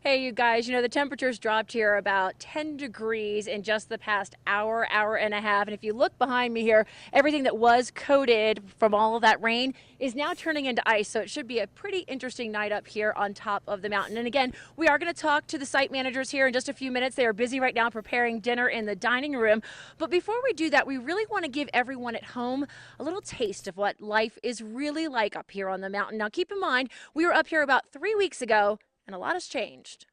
Hey, you guys, the temperature's dropped here about 10 degrees in just the past hour, hour and a half. And if you look behind me here, everything that was coated from all of that rain is now turning into ice. So it should be a pretty interesting night up here on top of the mountain. And again, we are going to talk to the site managers here in just a few minutes. They are busy right now preparing dinner in the dining room. But before we do that, we really want to give everyone at home a little taste of what life is really like up here on the mountain. Now, keep in mind, we were up here about 3 weeks ago, and a lot has changed.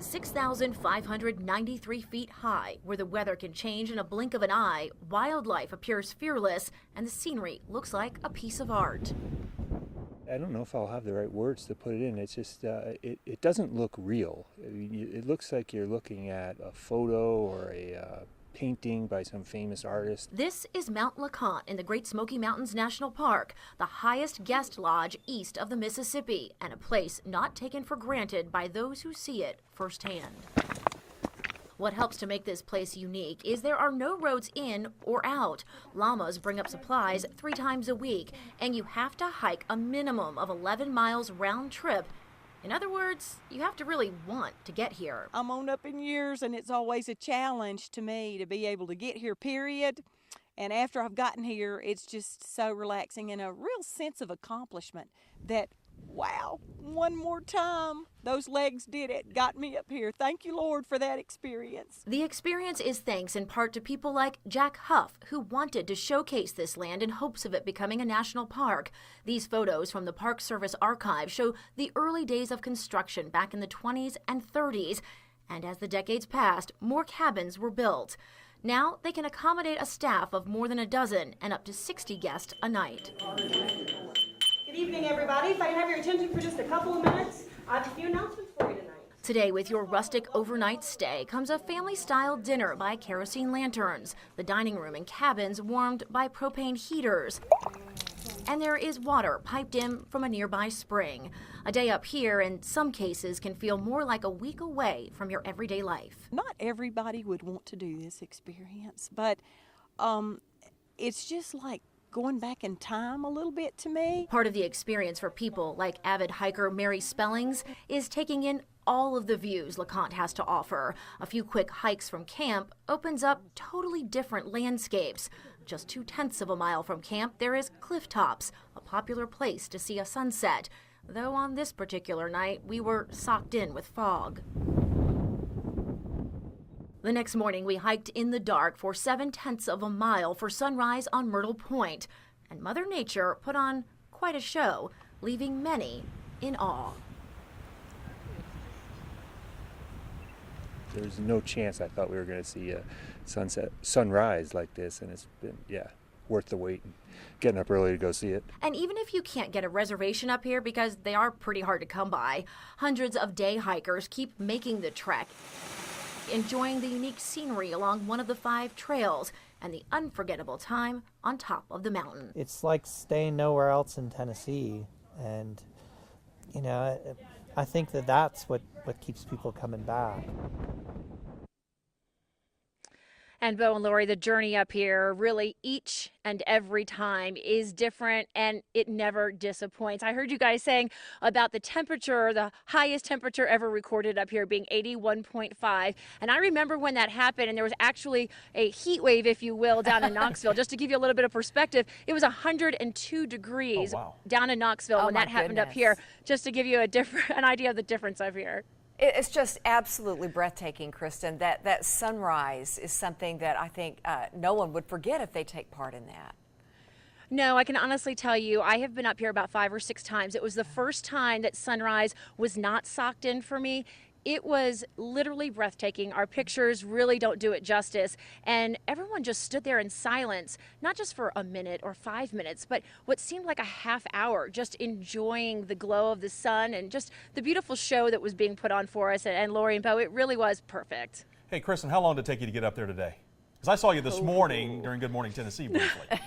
6,593 feet high, where the weather can change in a blink of an eye, wildlife appears fearless, and the scenery looks like a piece of art. I don't know if I'll have the right words to put it in. It's just, it doesn't look real. I mean, it looks like you're looking at a photo or a painting by some famous artist. This is Mount LeConte in the Great Smoky Mountains National Park, the highest guest lodge east of the Mississippi, and a place not taken for granted by those who see it firsthand. What helps to make this place unique is there are no roads in or out. Llamas bring up supplies 3 times a week, and you have to hike a minimum of 11 miles round trip. In other words, you have to really want to get here. I'm on up in years, and it's always a challenge to me to be able to get here, period. And after I've gotten here, it's just so relaxing and a real sense of accomplishment that, wow, one more time, those legs did it, got me up here. Thank you, Lord, for that experience. The experience is thanks in part to people like Jack Huff, who wanted to showcase this land in hopes of it becoming a national park. These photos from the Park Service archive show the early days of construction back in the 20s and 30s. And as the decades passed, more cabins were built. Now they can accommodate a staff of more than a dozen and up to 60 guests a night. Good evening, everybody. If I can have your attention for just a couple of minutes, I have a few announcements for you tonight. Today, with your rustic overnight stay, comes a family-style dinner by kerosene lanterns, the dining room and cabins warmed by propane heaters, and there is water piped in from a nearby spring. A day up here, in some cases, can feel more like a week away from your everyday life. Not everybody would want to do this experience, but it's just like going back in time a little bit to me. Part of the experience for people like avid hiker Mary Spellings is taking in all of the views LeConte has to offer. A few quick hikes from camp opens up totally different landscapes. Just 0.2 of a mile from camp, there is Cliff Tops, a popular place to see a sunset. Though on this particular night, we were socked in with fog. The next morning, we hiked in the dark for 0.7 of a mile for sunrise on Myrtle Point. And Mother Nature put on quite a show, leaving many in awe. There's no chance I thought we were going to see a sunrise like this, and it's been, worth the wait and getting up early to go see it. And even if you can't get a reservation up here, because they are pretty hard to come by, hundreds of day hikers keep making the trek, enjoying the unique scenery along one of the 5 trails and the unforgettable time on top of the mountain. It's like staying nowhere else in Tennessee, and I think that's what keeps people coming back. And Bo and Lori, the journey up here, really each and every time is different, and it never disappoints. I heard you guys saying about the temperature, the highest temperature ever recorded up here being 81.5. And I remember when that happened, and there was actually a heat wave, if you will, down in Knoxville. Just to give you a little bit of perspective, it was 102 degrees down in Knoxville when that happened up here, just to give you an idea of the difference up here. It's just absolutely breathtaking, Kristin. That sunrise is something that I think no one would forget if they take part in that. No, I can honestly tell you, I have been up here about 5 or 6 times. It was the first time that sunrise was not socked in for me. It was literally breathtaking. Our pictures really don't do it justice. And everyone just stood there in silence, not just for a minute or 5 minutes, but what seemed like a half hour, just enjoying the glow of the sun and just the beautiful show that was being put on for us. And Lori and Bo, it really was perfect. Hey, Kristin, how long did it take you to get up there today? Because I saw you this morning during Good Morning Tennessee briefly.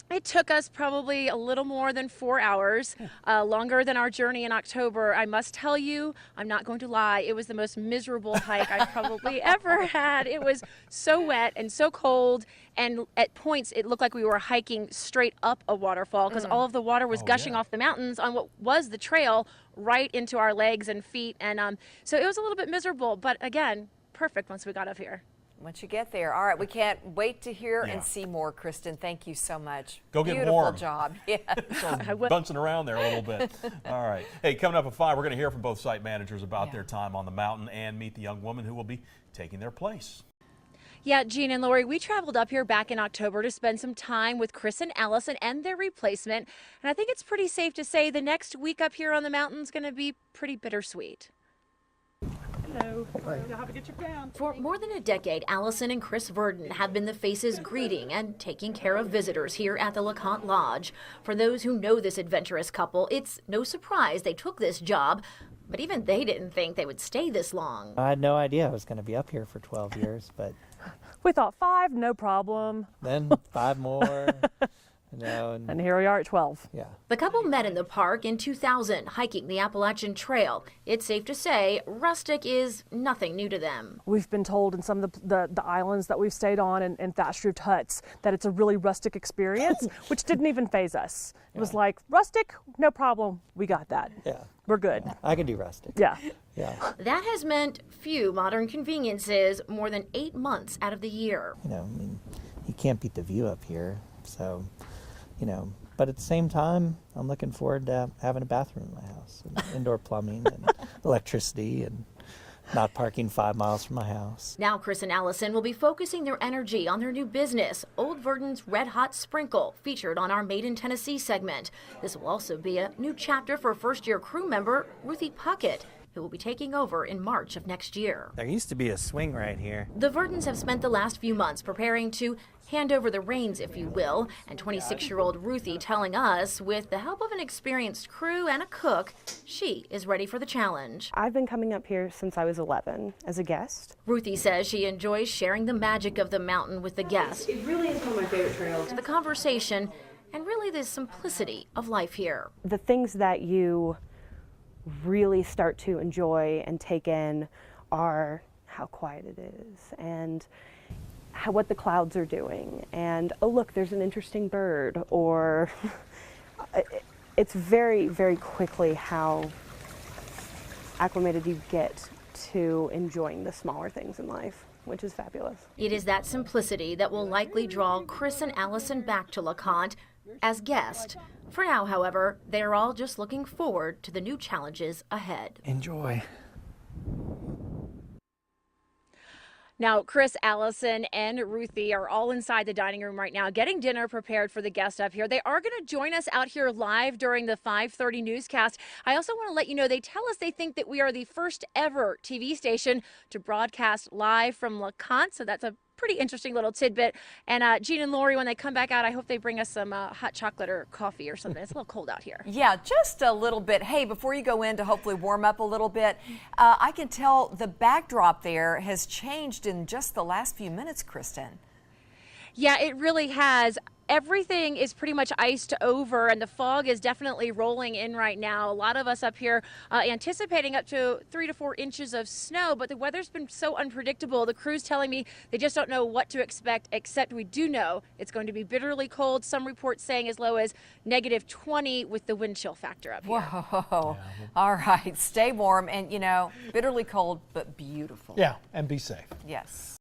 It took us probably a little more than 4 hours, longer than our journey in October. I must tell you, I'm not going to lie, it was the most miserable hike I've probably ever had. It was so wet and so cold, and at points it looked like we were hiking straight up a waterfall because all of the water was gushing off the mountains on what was the trail right into our legs and feet. And so it was a little bit miserable, but again, perfect once we got up here. Once you get there. All right, we can't wait to hear and see more, Kristin. Thank you so much. Go get Beautiful warm. job. Yeah. Bouncing around there a little bit. All right. Hey, coming up at 5, we're going to hear from both site managers about their time on the mountain and meet the young woman who will be taking their place. Yeah, Jean and Lori, we traveled up here back in October to spend some time with Chris and Allison and their replacement. And I think it's pretty safe to say the next week up here on the mountain is going to be pretty bittersweet. Hello. You'll have to get your pen. For more than a decade, Allison and Chris Verdon have been the faces greeting and taking care of visitors here at the LeConte Lodge. For those who know this adventurous couple, it's no surprise they took this job, but even they didn't think they would stay this long. I had no idea I was going to be up here for 12 years, but We thought 5, no problem. then 5 more. And here we are at 12. Yeah. The couple met in the park in 2000, hiking the Appalachian Trail. It's safe to say rustic is nothing new to them. We've been told in some of the islands that we've stayed on in thatched roofed huts that it's a really rustic experience, which didn't even faze us. It was like, rustic, no problem. We got that. Yeah. We're good. I can do rustic. Yeah. Yeah. That has meant few modern conveniences more than 8 months out of the year. I mean, you can't beat the view up here. So, but at the same time, I'm looking forward to having a bathroom in my house, and indoor plumbing and electricity, and not parking 5 miles from my house. Now Chris and Allison will be focusing their energy on their new business, Old Verdon's Red Hot Sprinkle, featured on our Made in Tennessee segment. This will also be a new chapter for first-year crew member Ruthie Puckett, who will be taking over in March of next year. There used to be a swing right here. The Verdons have spent the last few months preparing to hand over the reins, if you will, and 26-year-old Ruthie telling us, with the help of an experienced crew and a cook, she is ready for the challenge. I've been coming up here since I was 11 as a guest. Ruthie says she enjoys sharing the magic of the mountain with the guests, It really is one of my favorite trails. the conversation, and really the simplicity of life here. The things that you really start to enjoy and take in are how quiet it is and what the clouds are doing, and oh look, there's an interesting bird, or it's very, very quickly how acclimated you get to enjoying the smaller things in life, which is fabulous. It is that simplicity that will likely draw Chris and Allison back to LeConte as guests. For now, however, they are all just looking forward to the new challenges ahead. Enjoy. Now, Chris, Allison, and Ruthie are all inside the dining room right now getting dinner prepared for the guests up here. They are going to join us out here live during the 5:30 newscast. I also want to let you know they tell us they think that we are the first ever TV station to broadcast live from LeConte, so that's a pretty interesting little tidbit. And Jean and Lori, when they come back out, I hope they bring us some hot chocolate or coffee or something. It's a little cold out here. Yeah, just a little bit. Hey, before you go in to hopefully warm up a little bit, I can tell the backdrop there has changed in just the last few minutes, Kristin. Yeah, it really has. Everything is pretty much iced over, and the fog is definitely rolling in right now. A lot of us up here anticipating up to 3 to 4 inches of snow, but the weather's been so unpredictable. The crew's telling me they just don't know what to expect, except we do know it's going to be bitterly cold. Some reports saying as low as -20 with the wind chill factor up here. Whoa. All right, stay warm and, bitterly cold, but beautiful. Yeah, and be safe. Yes.